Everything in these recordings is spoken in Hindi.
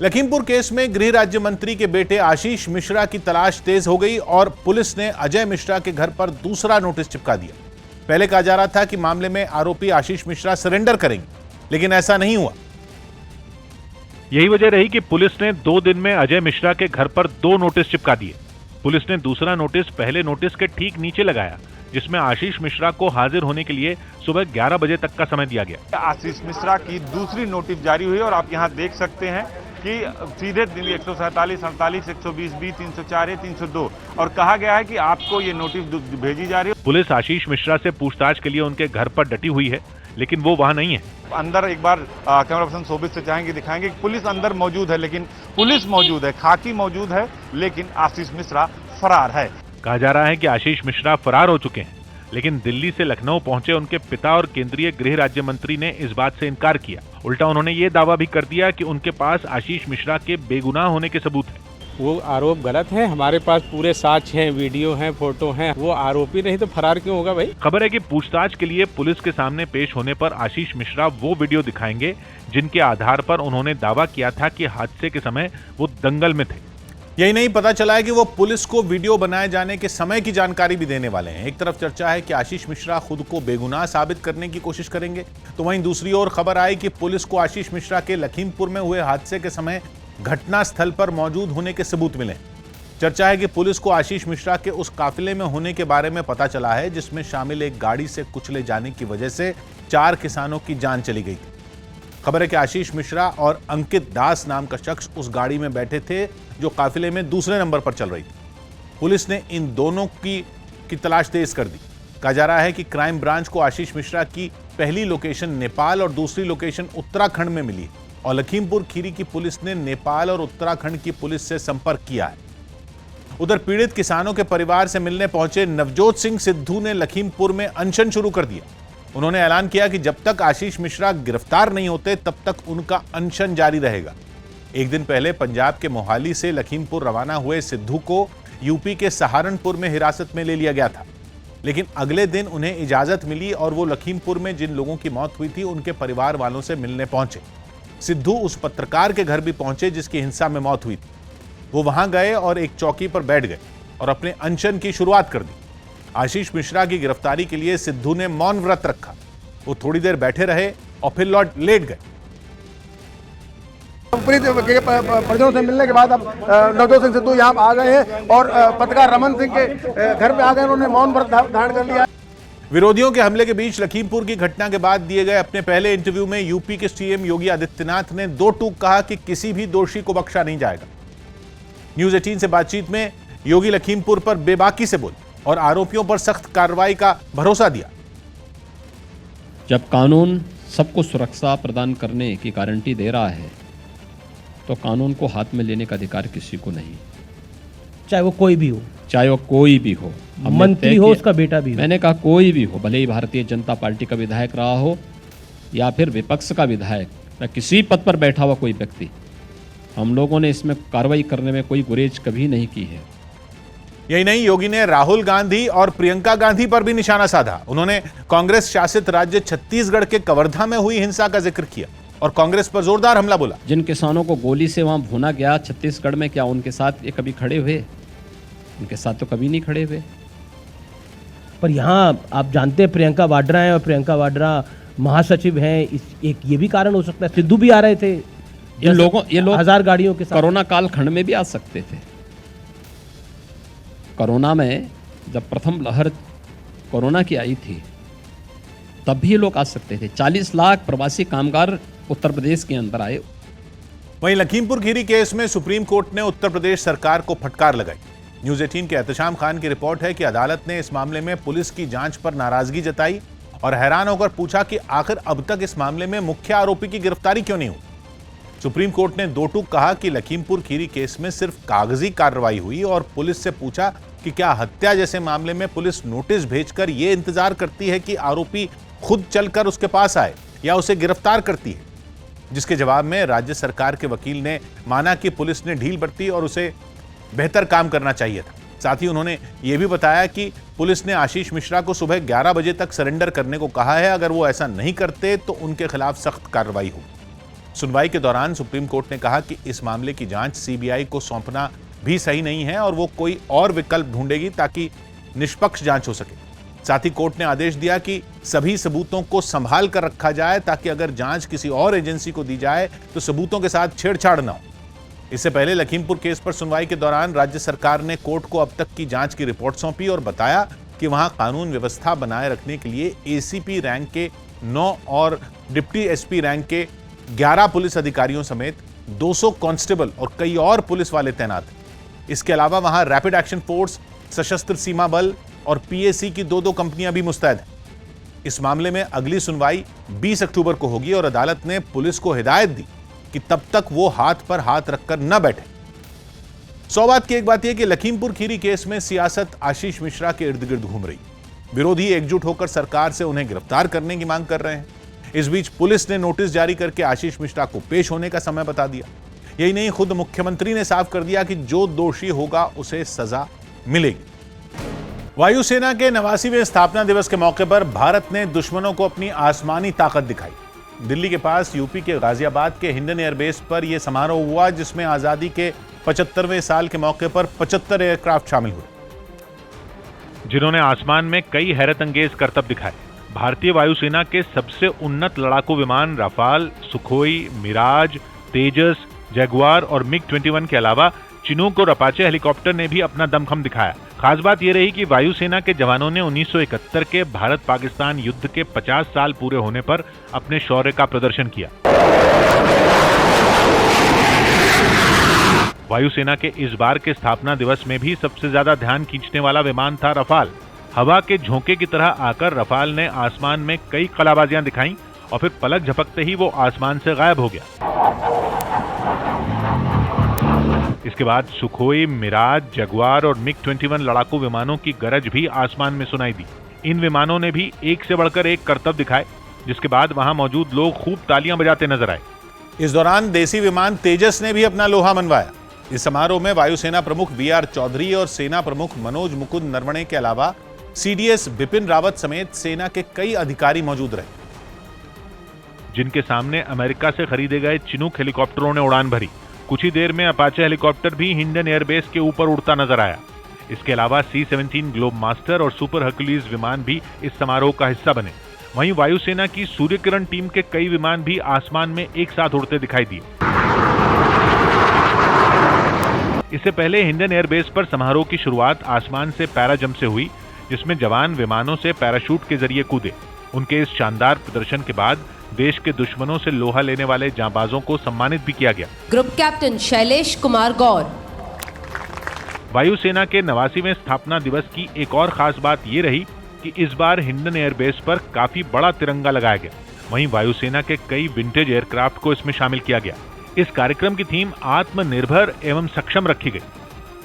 लखीमपुर केस में गृह राज्य मंत्री के बेटे आशीष मिश्रा की तलाश तेज हो गई और पुलिस ने अजय मिश्रा के घर पर दूसरा नोटिस चिपका दिया। पहले कहा जा रहा था कि मामले में आरोपी आशीष मिश्रा सरेंडर करेंगे, लेकिन ऐसा नहीं हुआ। यही वजह रही कि पुलिस ने 2 दिन में अजय मिश्रा के घर पर 2 नोटिस चिपका दिए। पुलिस ने दूसरा नोटिस पहले नोटिस के ठीक नीचे लगाया, जिसमें आशीष मिश्रा को हाजिर होने के लिए सुबह 11 बजे तक का समय दिया गया। आशीष मिश्रा की दूसरी नोटिस जारी हुई और आप यहां देख सकते हैं कि सीधे 147, 48, 120B, 304A, 302 और कहा गया है कि आपको ये नोटिस भेजी जा रही है। पुलिस आशीष मिश्रा से पूछताछ के लिए उनके घर पर डटी हुई है, लेकिन वो वहां नहीं है। अंदर एक बार कैमरा पर्सन शोभित से चाहेंगे दिखाएंगे कि पुलिस अंदर मौजूद है, लेकिन पुलिस मौजूद है, खाकी मौजूद है, लेकिन आशीष मिश्रा फरार है। कहा जा रहा है कि आशीष मिश्रा फरार हो चुके हैं, लेकिन दिल्ली से लखनऊ पहुंचे उनके पिता और केंद्रीय गृह राज्य मंत्री ने इस बात से इनकार किया। उल्टा उन्होंने ये दावा भी कर दिया कि उनके पास आशीष मिश्रा के बेगुनाह होने के सबूत हैं। वो आरोप गलत है, हमारे पास पूरे साक्ष्य हैं, वीडियो हैं, फोटो हैं। वो आरोपी नहीं तो फरार क्यों होगा भाई? खबर है कि पूछताछ के लिए पुलिस के सामने पेश होने पर आशीष मिश्रा वो वीडियो दिखाएंगे जिनके आधार पर उन्होंने दावा किया था कि हादसे के समय वो दंगल में थे। यही नहीं, पता चला है कि वो पुलिस को वीडियो बनाए जाने के समय की जानकारी भी देने वाले हैं। एक तरफ चर्चा है कि आशीष मिश्रा खुद को बेगुनाह साबित करने की कोशिश करेंगे, तो वहीं दूसरी ओर खबर आई कि पुलिस को आशीष मिश्रा के लखीमपुर में हुए हादसे के समय घटना स्थल पर मौजूद होने के सबूत मिले। चर्चा है कि पुलिस को आशीष मिश्रा के उस काफिले में होने के बारे में पता चला है जिसमें शामिल एक गाड़ी से कुचले जाने की वजह से 4 किसानों की जान चली गई थी। खबर है कि आशीष मिश्रा और अंकित दास नाम का शख्स उस गाड़ी में बैठे थे जो काफिले में दूसरे नंबर पर चल रही थी। पुलिस ने इन दोनों की तलाश तेज कर दी। कहा जा रहा है कि क्राइम ब्रांच को आशीष मिश्रा की पहली लोकेशन नेपाल और दूसरी लोकेशन उत्तराखंड में मिली और लखीमपुर खीरी की पुलिस ने नेपाल और उत्तराखंड की पुलिस से संपर्क किया है। उधर पीड़ित किसानों के परिवार से मिलने पहुंचे नवजोत सिंह सिद्धू ने लखीमपुर में अनशन शुरू कर दिया। उन्होंने ऐलान किया कि जब तक आशीष मिश्रा गिरफ्तार नहीं होते तब तक उनका अनशन जारी रहेगा। एक दिन पहले पंजाब के मोहाली से लखीमपुर रवाना हुए सिद्धू को यूपी के सहारनपुर में हिरासत में ले लिया गया था, लेकिन अगले दिन उन्हें इजाजत मिली और वो लखीमपुर में जिन लोगों की मौत हुई थी उनके परिवार वालों से मिलने पहुंचे। सिद्धू उस पत्रकार के घर भी पहुंचे जिसकी हिंसा में मौत हुई थी। वो वहां गए और एक चौकी पर बैठ गए और अपने अनशन की शुरुआत कर दी। आशीष मिश्रा की गिरफ्तारी के लिए सिद्धू ने मौन व्रत रखा। वो थोड़ी देर बैठे रहे और फिर लौट लेट गए। परिजनों से मिलने के बाद अब नवजोत सिंह सिद्धू यहाँ आ गए हैं और पत्रकार रमन सिंह के घर पे आ गए। उन्होंने मौन व्रत धारण कर लिया। विरोधियों के हमले के बीच लखीमपुर की घटना के बाद दिए गए अपने पहले इंटरव्यू में यूपी के सीएम योगी आदित्यनाथ ने 2 टूक कहा कि किसी भी दोषी को बख्शा नहीं जाएगा। न्यूज़ 18 से बातचीत में योगी लखीमपुर पर बेबाकी से बोले और आरोपियों पर सख्त कार्रवाई का भरोसा दिया। जब कानून सबको सुरक्षा प्रदान करने की गारंटी दे रहा है तो कानून को हाथ में लेने का अधिकार किसी को नहीं, चाहे वो कोई भी हो, चाहे वो कोई भी हो, मंत्री हो, उसका बेटा भी हो। मैंने कहा कोई भी हो, भले ही भारतीय जनता पार्टी का विधायक रहा हो या फिर विपक्ष का विधायक या किसी पद पर बैठा हुआ कोई व्यक्ति, हम लोगों ने इसमें कार्रवाई करने में कोई गुरेज कभी नहीं की है। यही नहीं, योगी ने राहुल गांधी और प्रियंका गांधी पर भी निशाना साधा। उन्होंने कांग्रेस शासित राज्य छत्तीसगढ़ के कवर्धा में हुई हिंसा का जिक्र किया और कांग्रेस पर जोरदार हमला बोला। जिन किसानों को गोली से वहां भूना गया छत्तीसगढ़ में, क्या उनके साथ ये कभी खड़े हुए? उनके साथ तो कभी नहीं खड़े हुए। पर यहाँ आप जानते हैं प्रियंका वाड्रा हैं और प्रियंका वाड्रा महासचिव हैं। एक ये भी कारण हो सकता है। सिद्धू भी आ रहे थे। ये लोग 1000 गाड़ियों के साथ कोरोना काल खंड में भी आ सकते थे। कोरोना में जब प्रथम लहर कोरोना की आई थी तब भी ये लोग आ सकते थे। 40 लाख प्रवासी कामगार उत्तर प्रदेश के अंदर आए। वहीं लखीमपुर खीरी केस में सुप्रीम कोर्ट ने उत्तर प्रदेश सरकार को फटकार लगाई। न्यूज़ 18 के एहतशाम खान की रिपोर्ट है कि अदालत ने इस मामले में पुलिस की जांच पर नाराजगी जताई और हैरान होकर पूछा कि आखिर अब तक इस मामले में मुख्य आरोपी की गिरफ्तारी क्यों नहीं हुई। सुप्रीम कोर्ट ने 2 टूक कहा कि लखीमपुर खीरी केस में सिर्फ कागजी कार्रवाई हुई और पुलिस से पूछा कि क्या हत्या जैसे मामले में पुलिस नोटिस भेजकर यह इंतजार करती है कि आरोपी खुद चलकर उसके पास आए या उसे गिरफ्तार करती है, जिसके जवाब में राज्य सरकार के वकील ने माना कि पुलिस ने ढील बरती और उसे बेहतर काम करना चाहिए था। साथ ही उन्होंने ये भी बताया कि पुलिस ने आशीष मिश्रा को सुबह 11 बजे तक सरेंडर करने को कहा है। अगर वो ऐसा नहीं करते तो उनके खिलाफ सख्त कार्रवाई होगी। सुनवाई के दौरान सुप्रीम कोर्ट ने कहा कि इस मामले की जांच सीबीआई को सौंपना भी सही नहीं है और वो कोई और विकल्प ढूंढेगी ताकि निष्पक्ष जांच हो सके। साथ ही कोर्ट ने आदेश दिया कि सभी सबूतों को संभाल कर रखा जाए ताकि अगर जांच किसी और एजेंसी को दी जाए तो सबूतों के साथ छेड़छाड़ न हो। इससे पहले लखीमपुर केस पर सुनवाई के दौरान राज्य सरकार ने कोर्ट को अब तक की जांच की रिपोर्ट सौंपी और बताया कि वहां कानून व्यवस्था बनाए रखने के लिए एसीपी रैंक के 9 और डिप्टी एसपी रैंक के 11 पुलिस अधिकारियों समेत 200 कांस्टेबल और कई और पुलिस वाले तैनात हैं। इसके अलावा वहां रैपिड एक्शन फोर्स, सशस्त्र सीमा बल और पीएसी की 2-2 कंपनियां भी मुस्तैद हैं। इस मामले में अगली सुनवाई 20 अक्टूबर को होगी और अदालत ने पुलिस को हिदायत दी कि तब तक वो हाथ पर हाथ रखकर न बैठे। 100 बात की एक बात यह कि लखीमपुर खीरी केस में सियासत आशीष मिश्रा के इर्द गिर्द घूम रही। विरोधी एकजुट होकर सरकार से उन्हें गिरफ्तार करने की मांग कर रहे हैं। इस बीच पुलिस ने नोटिस जारी करके आशीष मिश्रा को पेश होने का समय बता दिया। यही नहीं, खुद मुख्यमंत्री ने साफ कर दिया कि जो दोषी होगा उसे सजा मिलेगी। वायुसेना के 89वें स्थापना दिवस के मौके पर भारत ने दुश्मनों को अपनी आसमानी ताकत दिखाई। दिल्ली के पास यूपी के गाजियाबाद के हिंडन एयरबेस पर यह समारोह हुआ जिसमें आजादी के 75वें साल के मौके पर 75 एयरक्राफ्ट शामिल हुए, जिन्होंने आसमान में कई हैरत अंगेज करतब दिखाए। भारतीय वायुसेना के सबसे उन्नत लड़ाकू विमान राफाल, सुखोई, मिराज, तेजस, जगुआर और मिग-21 के अलावा चिनूक और अपाचे हेलीकॉप्टर ने भी अपना दमखम दिखाया। खास बात यह रही कि वायुसेना के जवानों ने 1971 के भारत पाकिस्तान युद्ध के 50 साल पूरे होने पर अपने शौर्य का प्रदर्शन किया। वायुसेना के इस बार के स्थापना दिवस में भी सबसे ज्यादा ध्यान खींचने वाला विमान था रफाल। हवा के झोंके की तरह आकर रफाल ने आसमान में कई कलाबाजियां दिखाई और फिर पलक झपकते ही वो आसमान से गायब हो गया। इसके बाद सुखोई, मिराज, जगुआर और मिग-21 लड़ाकू विमानों की गरज भी आसमान में सुनाई दी। इन विमानों ने भी एक से बढ़कर एक करतब दिखाए, जिसके बाद वहां मौजूद लोग खूब तालियां बजाते नजर आए। इस दौरान देसी विमान तेजस ने भी अपना लोहा मनवाया। इस समारोह में वायुसेना प्रमुख वीआर चौधरी और सेना प्रमुख मनोज मुकुंद नरवणे के अलावा सीडीएस बिपिन रावत समेत सेना के कई अधिकारी मौजूद रहे, जिनके सामने अमेरिका से खरीदे गए चिनूक हेलीकॉप्टरों ने उड़ान भरी। कुछ ही देर में अपाचे हेलीकॉप्टर भी हिंडन एयरबेस के ऊपर उड़ता नजर आया। इसके अलावा C-17 ग्लोब मास्टर और सुपर हर्कुलीज विमान भी इस समारोह का हिस्सा बने। वहीं वायुसेना की सूर्य किरण टीम के कई विमान भी आसमान में एक साथ उड़ते दिखाई दिए। इससे पहले हिंडन एयरबेस पर समारोह की शुरुआत आसमान से पैरा जंप से हुई, जिसमें जवान विमानों से पैराशूट के जरिए कूदे। उनके इस शानदार प्रदर्शन के बाद देश के दुश्मनों से लोहा लेने वाले जांबाजों को सम्मानित भी किया गया। ग्रुप कैप्टन शैलेश कुमार गौर। वायुसेना के 89वें स्थापना दिवस की एक और खास बात ये रही कि इस बार हिंडन एयरबेस पर काफी बड़ा तिरंगा लगाया गया। वहीं वायुसेना के कई विंटेज एयरक्राफ्ट को इसमें शामिल किया गया। इस कार्यक्रम की थीम आत्मनिर्भर एवं सक्षम रखी गई।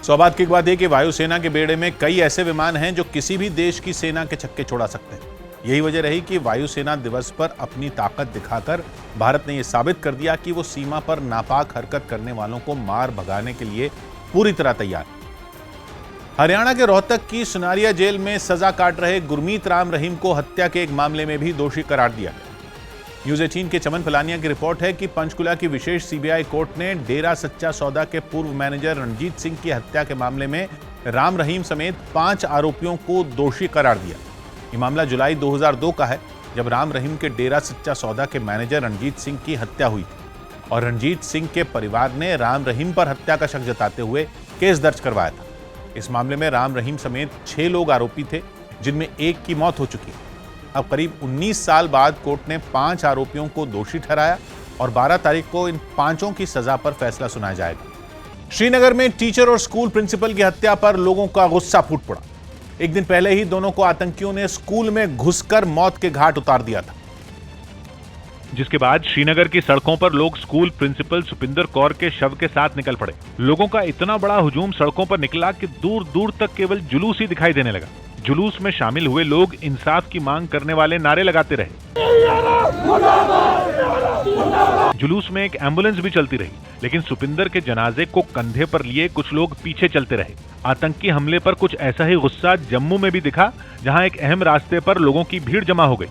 सौभाग्य की बात यह कि वायुसेना के बेड़े में कई ऐसे विमान हैं जो किसी भी देश की सेना के छक्के छोड़ा सकते हैं। यही वजह रही कि वायुसेना दिवस पर अपनी ताकत दिखाकर भारत ने यह साबित कर दिया कि वो सीमा पर नापाक हरकत करने वालों को मार भगाने के लिए पूरी तरह तैयार है। हरियाणा के रोहतक की सुनारिया जेल में सजा काट रहे गुरमीत राम रहीम को हत्या के एक मामले में भी दोषी करार दिया गया। न्यूज 18 के चमन फलानिया की रिपोर्ट है कि पंचकुला की विशेष सीबीआई कोर्ट ने डेरा सच्चा सौदा के पूर्व मैनेजर रणजीत सिंह की हत्या के मामले में राम रहीम समेत 5 आरोपियों को दोषी करार दिया। ये मामला जुलाई 2002 का है, जब राम रहीम के डेरा सच्चा सौदा के मैनेजर रणजीत सिंह की हत्या हुई थी और रणजीत सिंह के परिवार ने राम रहीम पर हत्या का शक जताते हुए केस दर्ज करवाया था। इस मामले में राम रहीम समेत 6 लोग आरोपी थे, जिनमें एक की मौत हो चुकी है। अब करीब 19 साल बाद कोर्ट ने 5 आरोपियों को दोषी ठहराया और 12 तारीख को इन 5 की सजा पर फैसला सुनाया जाएगा। श्रीनगर में टीचर और स्कूल प्रिंसिपल की हत्या पर लोगों का गुस्सा फूट पड़ा। एक दिन पहले ही दोनों को आतंकियों ने स्कूल में घुसकर मौत के घाट उतार दिया था, जिसके बाद श्रीनगर की सड़कों पर लोग स्कूल प्रिंसिपल सुपिंदर कौर के शव के साथ निकल पड़े। लोगों का इतना बड़ा हुजूम सड़कों पर निकला कि दूर दूर तक केवल जुलूस ही दिखाई देने लगा। जुलूस में शामिल हुए लोग इंसाफ की मांग करने वाले नारे लगाते रहे। जुलूस में एक एम्बुलेंस भी चलती रही, लेकिन सुपिंदर के जनाजे को कंधे पर लिए कुछ लोग पीछे चलते रहे। आतंकी हमले पर कुछ ऐसा ही गुस्सा जम्मू में भी दिखा, जहां एक अहम रास्ते पर लोगों की भीड़ जमा हो गई।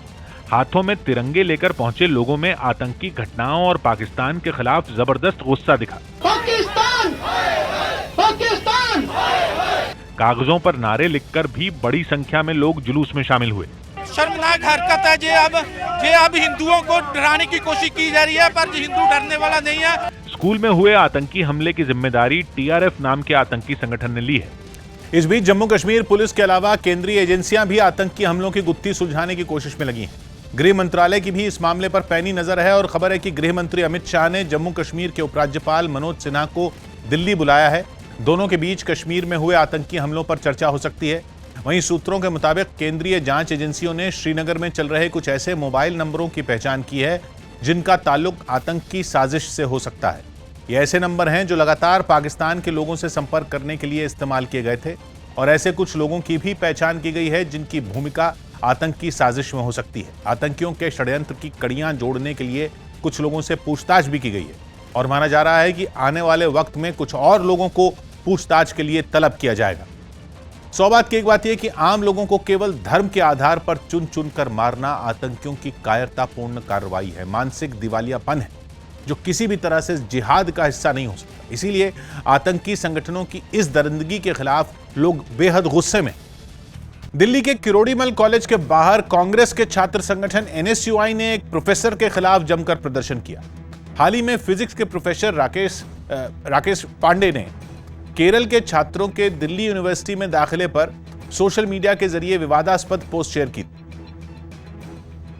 हाथों में तिरंगे लेकर पहुंचे लोगों में आतंकी घटनाओं और पाकिस्तान के खिलाफ जबरदस्त गुस्सा दिखा। पाकिस्तान पाकिस्तान कागजों पर नारे लिखकर भी बड़ी संख्या में लोग जुलूस में शामिल हुए। शर्मनाक हरकत है जे अब हिंदुओं को डराने की कोशिश की जा रही है, पर हिंदू डरने वाला नहीं है। स्कूल में हुए आतंकी हमले की जिम्मेदारी टीआरएफ नाम के आतंकी संगठन ने ली है। इस बीच जम्मू कश्मीर पुलिस के अलावा केंद्रीय एजेंसियां भी आतंकी हमलों की गुत्थी सुलझाने की कोशिश में लगी हैं। गृह मंत्रालय की भी इस मामले पर पैनी नजर है और खबर है कि गृह मंत्री अमित शाह ने जम्मू कश्मीर के उपराज्यपाल मनोज सिन्हा को दिल्ली बुलाया है। दोनों के बीच कश्मीर में हुए आतंकी हमलों पर चर्चा हो सकती है। वहीं सूत्रों के मुताबिक केंद्रीय जांच एजेंसियों ने श्रीनगर में चल रहे कुछ ऐसे मोबाइल नंबरों की पहचान की है जिनका ताल्लुक आतंकी साजिश से हो सकता है। ये ऐसे नंबर हैं जो लगातार पाकिस्तान के लोगों से संपर्क करने के लिए इस्तेमाल किए गए थे और ऐसे कुछ लोगों की भी पहचान की गई है जिनकी भूमिका आतंकी साजिश में हो सकती है। आतंकियों के षड्यंत्र की कड़ियां जोड़ने के लिए कुछ लोगों से पूछताछ भी की गई है और माना जा रहा है कि आने वाले वक्त में कुछ और लोगों को पूछताछ के लिए तलब किया जाएगा। 100 बात की एक बात यह कि आम लोगों को केवल धर्म के आधार पर चुन चुन कर मारना आतंकियों की कायरतापूर्ण कार्रवाई है, मानसिक दिवालियापन है जो किसी भी तरह से जिहाद का हिस्सा नहीं हो सकता। इसीलिए आतंकी संगठनों की इस दरिंदगी के खिलाफ लोग बेहद गुस्से में। दिल्ली के किरोड़ीमल कॉलेज के बाहर कांग्रेस के छात्र संगठन एनएसयूआई ने एक प्रोफेसर के खिलाफ जमकर प्रदर्शन किया। हाल ही में फिजिक्स के प्रोफेसर राकेश पांडे ने केरल के छात्रों के दिल्ली यूनिवर्सिटी में दाखिले पर सोशल मीडिया के जरिए विवादास्पद पोस्ट शेयर की,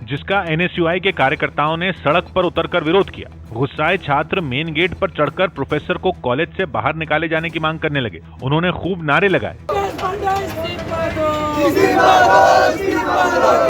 जिसका एनएसयूआई के कार्यकर्ताओं ने सड़क पर उतरकर विरोध किया। गुस्साए छात्र मेन गेट पर चढ़कर प्रोफेसर को कॉलेज से बाहर निकाले जाने की मांग करने लगे। उन्होंने खूब नारे लगाए।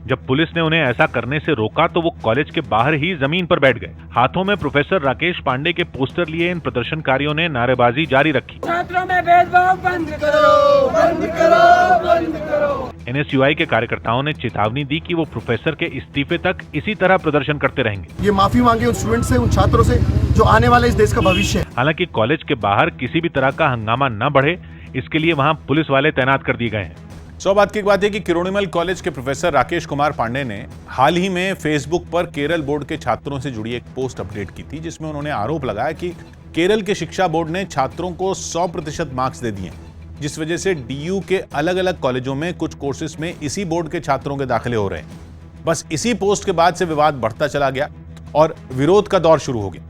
जब पुलिस ने उन्हें ऐसा करने से रोका तो वो कॉलेज के बाहर ही जमीन पर बैठ गए। हाथों में प्रोफेसर राकेश पांडे के पोस्टर लिए इन प्रदर्शनकारियों ने नारेबाजी जारी रखी। छात्रों में भेदभाव बंद करो, बंद करो, बंद करो। एनएसयूआई के कार्यकर्ताओं ने चेतावनी दी कि वो प्रोफेसर के इस्तीफे तक इसी तरह प्रदर्शन करते रहेंगे। ये माफी मांगे उन स्टूडेंट से, उन छात्रों से जो आने वाले इस देश का भविष्य है। हालांकि कॉलेज के बाहर किसी भी तरह का हंगामा न बढ़े, इसके लिए वहां पुलिस वाले तैनात कर दिए गए हैं। 100 बात की एक बात है कि किरोड़ीमल कॉलेज के प्रोफेसर राकेश कुमार पांडे ने हाल ही में फेसबुक पर केरल बोर्ड के छात्रों से जुड़ी एक पोस्ट अपडेट की थी जिसमें उन्होंने आरोप लगाया कि केरल के शिक्षा बोर्ड ने छात्रों को 100% मार्क्स दे दिए, जिस वजह से डीयू के अलग अलग कॉलेजों में कुछ कोर्सेज में इसी बोर्ड के छात्रों के दाखिले हो रहे हैं। बस इसी पोस्ट के बाद से विवाद बढ़ता चला गया और विरोध का दौर शुरू हो गया।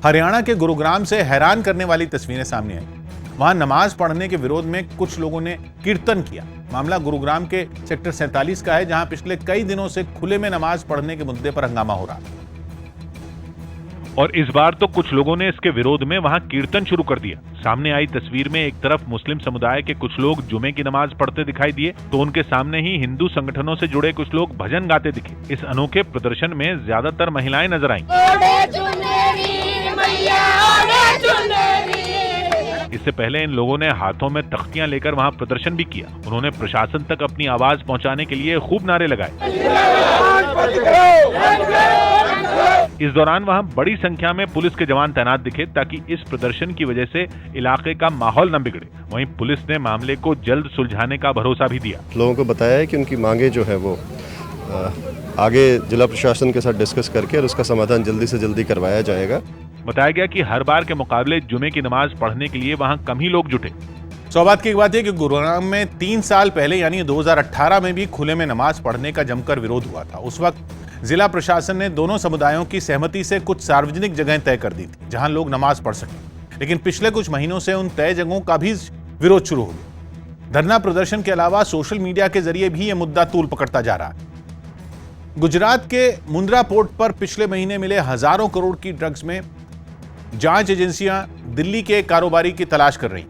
हरियाणा के गुरुग्राम से हैरान करने वाली तस्वीरें सामने आई। वहां नमाज पढ़ने के विरोध में कुछ लोगों ने कीर्तन किया। मामला गुरुग्राम के सेक्टर 47 का है, जहां पिछले कई दिनों से खुले में नमाज पढ़ने के मुद्दे पर हंगामा हो रहा है। और इस बार तो कुछ लोगों ने इसके विरोध में वहां कीर्तन शुरू कर दिया। सामने आई तस्वीर में एक तरफ मुस्लिम समुदाय के कुछ लोग जुमे की नमाज पढ़ते दिखाई दिए तो उनके सामने ही हिंदू संगठनों से जुड़े कुछ लोग भजन गाते दिखे। इस अनोखे प्रदर्शन में ज्यादातर महिलाएं नजर आईं। इससे पहले इन लोगों ने हाथों में तख्तियां लेकर वहां प्रदर्शन भी किया। उन्होंने प्रशासन तक अपनी आवाज पहुंचाने के लिए खूब नारे लगाए। इस दौरान वहां बड़ी संख्या में पुलिस के जवान तैनात दिखे ताकि इस प्रदर्शन की वजह से इलाके का माहौल न बिगड़े। वहीं पुलिस ने मामले को जल्द सुलझाने का भरोसा भी दिया। लोगों को बताया है कि उनकी मांगे जो है वो आगे जिला प्रशासन के साथ डिस्कस करके और उसका समाधान जल्दी से जल्दी करवाया जाएगा। बताया गया कि हर बार के मुकाबले जुमे की नमाज पढ़ने के लिए वहां कम ही लोग जुटे। 100 बात की एक बात है कि गुरुग्राम में 3 साल पहले यानी 2018 में भी खुले में नमाज पढ़ने का जमकर विरोध हुआ था। उस वक्त जिला प्रशासन ने दोनों समुदायों की सहमति से कुछ सार्वजनिक जगहें तय कर दी थी जहां लोग नमाज पढ़ सकें, लेकिन पिछले कुछ महीनों से उन तय जगहों का भी विरोध शुरू हो गया। धरना प्रदर्शन के अलावा सोशल मीडिया के जरिए भी यह मुद्दा तूल पकड़ता जा रहा है। गुजरात के मुंद्रा पोर्ट पर पिछले महीने मिले हजारों करोड़ की ड्रग्स में जांच एजेंसियां दिल्ली के कारोबारी की तलाश कर रही।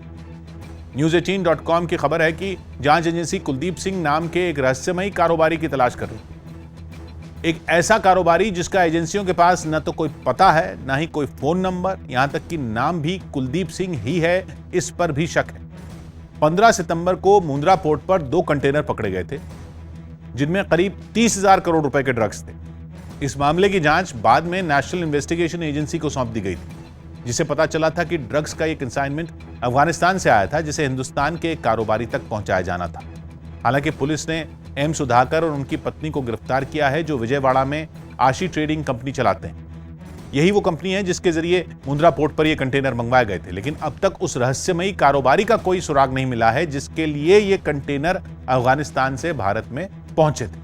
News18.com की खबर है कि जांच एजेंसी कुलदीप सिंह नाम के एक रहस्यमयी कारोबारी की तलाश कर रही। एक ऐसा कारोबारी जिसका एजेंसियों के पास न तो कोई पता है, न ही कोई फोन नंबर, यहां तक कि नाम भी कुलदीप सिंह ही है, इस पर भी शक है। 15 सितंबर को मुंद्रा पोर्ट पर 2 कंटेनर पकड़े गए थे जिनमें करीब 30,000 करोड़ रुपए के ड्रग्स थे। इस मामले की जांच बाद में नेशनल इन्वेस्टिगेशन एजेंसी को सौंप दी गई थी, जिसे पता चला था कि ड्रग्स का एक कंसाइनमेंट अफगानिस्तान से आया था जिसे हिंदुस्तान के एक कारोबारी तक पहुंचाया जाना था। हालांकि पुलिस ने एम सुधाकर और उनकी पत्नी को गिरफ्तार किया है, जो विजयवाड़ा में आशी ट्रेडिंग कंपनी चलाते हैं। यही वो कंपनी है जिसके जरिए मुंद्रा पोर्ट पर ये कंटेनर मंगवाए गए थे, लेकिन अब तक उस रहस्यमयी कारोबारी का कोई सुराग नहीं मिला है जिसके लिए ये कंटेनर अफगानिस्तान से भारत में पहुंचे थे।